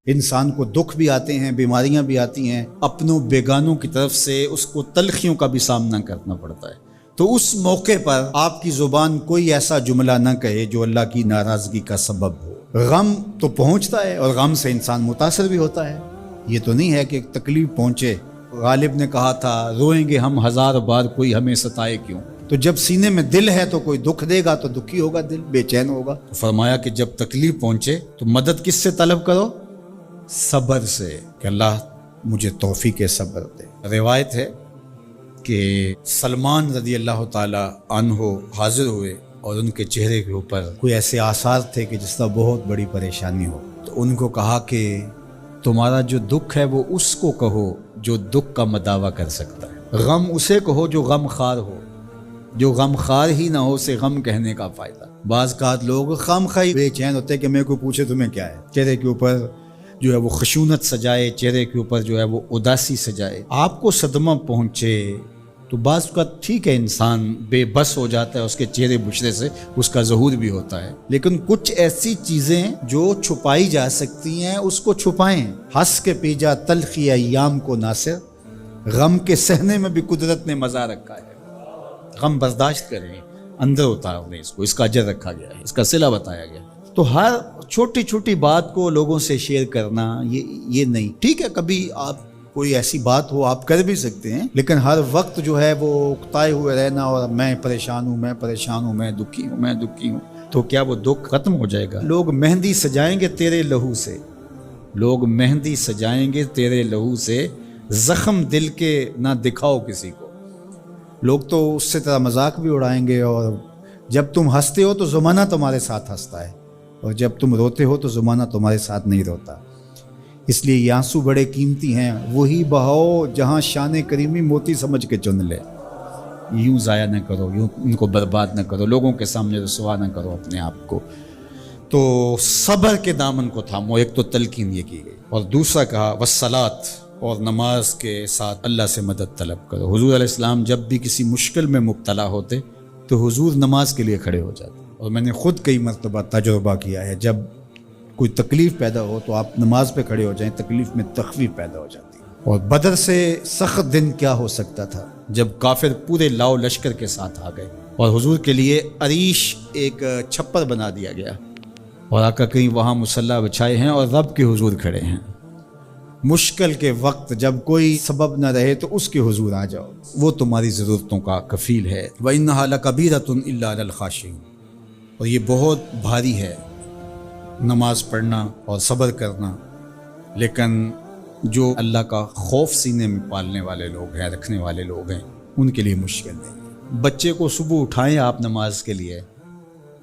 انسان کو دکھ بھی آتے ہیں، بیماریاں بھی آتی ہیں، اپنوں بیگانوں کی طرف سے اس کو تلخیوں کا بھی سامنا کرنا پڑتا ہے۔ تو اس موقع پر آپ کی زبان کوئی ایسا جملہ نہ کہے جو اللہ کی ناراضگی کا سبب ہو۔ غم تو پہنچتا ہے اور غم سے انسان متاثر بھی ہوتا ہے، یہ تو نہیں ہے کہ ایک تکلیف پہنچے۔ غالب نے کہا تھا روئیں گے ہم ہزار بار کوئی ہمیں ستائے کیوں۔ تو جب سینے میں دل ہے تو کوئی دکھ دے گا تو دکھی ہوگا، دل بے چین ہوگا۔ تو فرمایا کہ جب تکلیف پہنچے تو مدد کس سے طلب کرو؟ صبر سے، کہ اللہ مجھے توفیق صبر دے۔ روایت ہے کہ سلمان رضی اللہ تعالی عنہ حاضر ہوئے اور ان کے چہرے کے اوپر کوئی ایسے آثار تھے کہ جس طرح بہت بڑی پریشانی ہو۔ تو ان کو کہا کہ تمہارا جو دکھ ہے وہ اس کو کہو جو دکھ کا مداوع کر سکتا ہے، غم اسے کہو جو غم خار ہو، جو غم خار ہی نہ ہو اسے غم کہنے کا فائدہ۔ بعض اوقات لوگ خام خواہ بے چین ہوتے کہ میں کوئی پوچھے تمہیں کیا ہے، چہرے کے اوپر جو ہے وہ خشونت سجائے، چہرے کے اوپر جو ہے وہ اداسی سجائے۔ آپ کو صدمہ پہنچے تو بعض اوقات ٹھیک ہے انسان بے بس ہو جاتا ہے، اس کے چہرے بچھڑے سے اس کا ظہور بھی ہوتا ہے، لیکن کچھ ایسی چیزیں جو چھپائی جا سکتی ہیں اس کو چھپائیں۔ ہنس کے پی جا تلخی ایام کو ناصر، غم کے سہنے میں بھی قدرت نے مزہ رکھا ہے۔ غم برداشت کریں، اندر اتار لیں اس کو، اس کا اجر رکھا گیا ہے، اس کا صلہ بتایا گیا ہے۔ تو ہر چھوٹی چھوٹی بات کو لوگوں سے شیئر کرنا یہ نہیں ٹھیک ہے، کبھی آپ کوئی ایسی بات ہو آپ کر بھی سکتے ہیں، لیکن ہر وقت جو ہے وہ اکتائے ہوئے رہنا اور میں پریشان ہوں، میں پریشان ہوں، میں دکھی ہوں، میں دکھی ہوں، تو کیا وہ دکھ ختم ہو جائے گا؟ لوگ مہندی سجائیں گے تیرے لہو سے، لوگ مہندی سجائیں گے تیرے لہو سے، زخم دل کے نہ دکھاؤ کسی کو۔ لوگ تو اس سے طرح مذاق بھی اڑائیں گے، اور جب تم ہنستے ہو تو زمانہ تمہارے ساتھ ہنستا ہے، اور جب تم روتے ہو تو زمانہ تمہارے ساتھ نہیں روتا۔ اس لیے یہ آنسو بڑے قیمتی ہیں، وہی بہاؤ جہاں شان کریمی موتی سمجھ کے چن لے۔ یوں ضائع نہ کرو، یوں ان کو برباد نہ کرو، لوگوں کے سامنے رسوا نہ کرو اپنے آپ کو۔ تو صبر کے دامن کو تھامو، ایک تو تلقین یہ کی گئی، اور دوسرا کہا والصلاۃ، اور نماز کے ساتھ اللہ سے مدد طلب کرو۔ حضور علیہ السلام جب بھی کسی مشکل میں مبتلا ہوتے تو حضور نماز کے لیے کھڑے ہو جاتے، اور میں نے خود کئی مرتبہ تجربہ کیا ہے، جب کوئی تکلیف پیدا ہو تو آپ نماز پہ کھڑے ہو جائیں، تکلیف میں تخفیف پیدا ہو جاتی ہے۔ اور بدر سے سخت دن کیا ہو سکتا تھا جب کافر پورے لاؤ لشکر کے ساتھ آ گئے، اور حضور کے لیے عریش ایک چھپر بنا دیا گیا، اور آقا کریم وہاں مصلی بچھائے ہیں اور رب کے حضور کھڑے ہیں۔ مشکل کے وقت جب کوئی سبب نہ رہے تو اس کے حضور آ جاؤ، وہ تمہاری ضرورتوں کا کفیل ہے۔ وَإِنَّهَا لَكَبِيرَةٌ إِلَّا عَلَى الْخَاشِعِينَ، اور یہ بہت بھاری ہے نماز پڑھنا اور صبر کرنا، لیکن جو اللہ کا خوف سینے میں پالنے والے لوگ ہیں، رکھنے والے لوگ ہیں، ان کے لیے مشکل نہیں۔ بچے کو صبح اٹھائیں آپ نماز کے لیے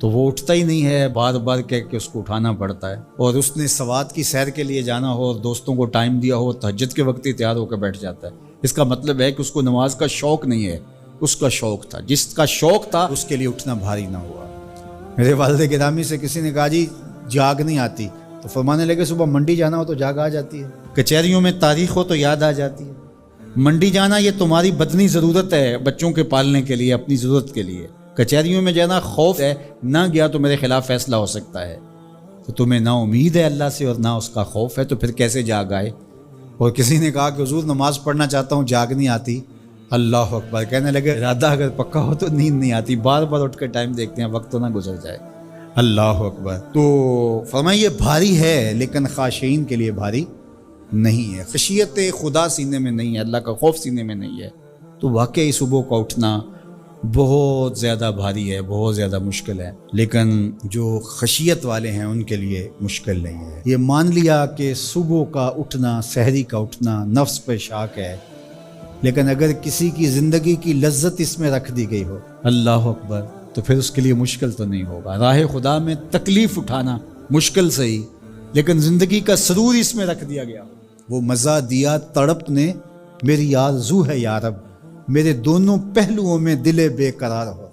تو وہ اٹھتا ہی نہیں ہے، بار بار کہہ کے اس کو اٹھانا پڑتا ہے، اور اس نے سوات کی سیر کے لیے جانا ہو اور دوستوں کو ٹائم دیا ہو، تہجد کے وقت ہی تیار ہو کے بیٹھ جاتا ہے۔ اس کا مطلب ہے کہ اس کو نماز کا شوق نہیں ہے، اس کا شوق تھا، جس کا شوق تھا اس کے لیے اٹھنا بھاری نہ ہوا۔ میرے والد گرامی سے کسی نے کہا جی جاگ نہیں آتی، تو فرمانے لگے صبح منڈی جانا ہو تو جاگ آ جاتی ہے، کچہریوں میں تاریخ ہو تو یاد آ جاتی ہے۔ منڈی جانا یہ تمہاری بدنی ضرورت ہے، بچوں کے پالنے کے لیے، اپنی ضرورت کے لیے۔ کچہریوں میں جانا خوف ہے، نہ گیا تو میرے خلاف فیصلہ ہو سکتا ہے، تو تمہیں نہ امید ہے اللہ سے اور نہ اس کا خوف ہے، تو پھر کیسے جاگ آئے؟ اور کسی نے کہا کہ حضور نماز پڑھنا چاہتا ہوں، جاگ نہیں آتی۔ اللہ اکبر، کہنے لگے ارادہ اگر پکا ہو تو نیند نہیں آتی، بار بار اٹھ کے ٹائم دیکھتے ہیں وقت تو نہ گزر جائے۔ اللہ اکبر۔ تو فرمایا یہ بھاری ہے لیکن خاشعین کے لیے بھاری نہیں ہے، خشیت خدا سینے میں نہیں ہے، اللہ کا خوف سینے میں نہیں ہے، تو واقعی صبح کا اٹھنا بہت زیادہ بھاری ہے، بہت زیادہ مشکل ہے، لیکن جو خشیت والے ہیں ان کے لیے مشکل نہیں ہے۔ یہ مان لیا کہ صبح کا اٹھنا، سحری کا اٹھنا نفس پہ شاک ہے، لیکن اگر کسی کی زندگی کی لذت اس میں رکھ دی گئی ہو، اللہ اکبر، تو پھر اس کے لیے مشکل تو نہیں ہوگا۔ راہ خدا میں تکلیف اٹھانا مشکل صحیح، لیکن زندگی کا سرور اس میں رکھ دیا گیا، وہ مزہ دیا تڑپ نے، میری آرزو ہے یا رب، میرے دونوں پہلوؤں میں دل بے قرار ہو۔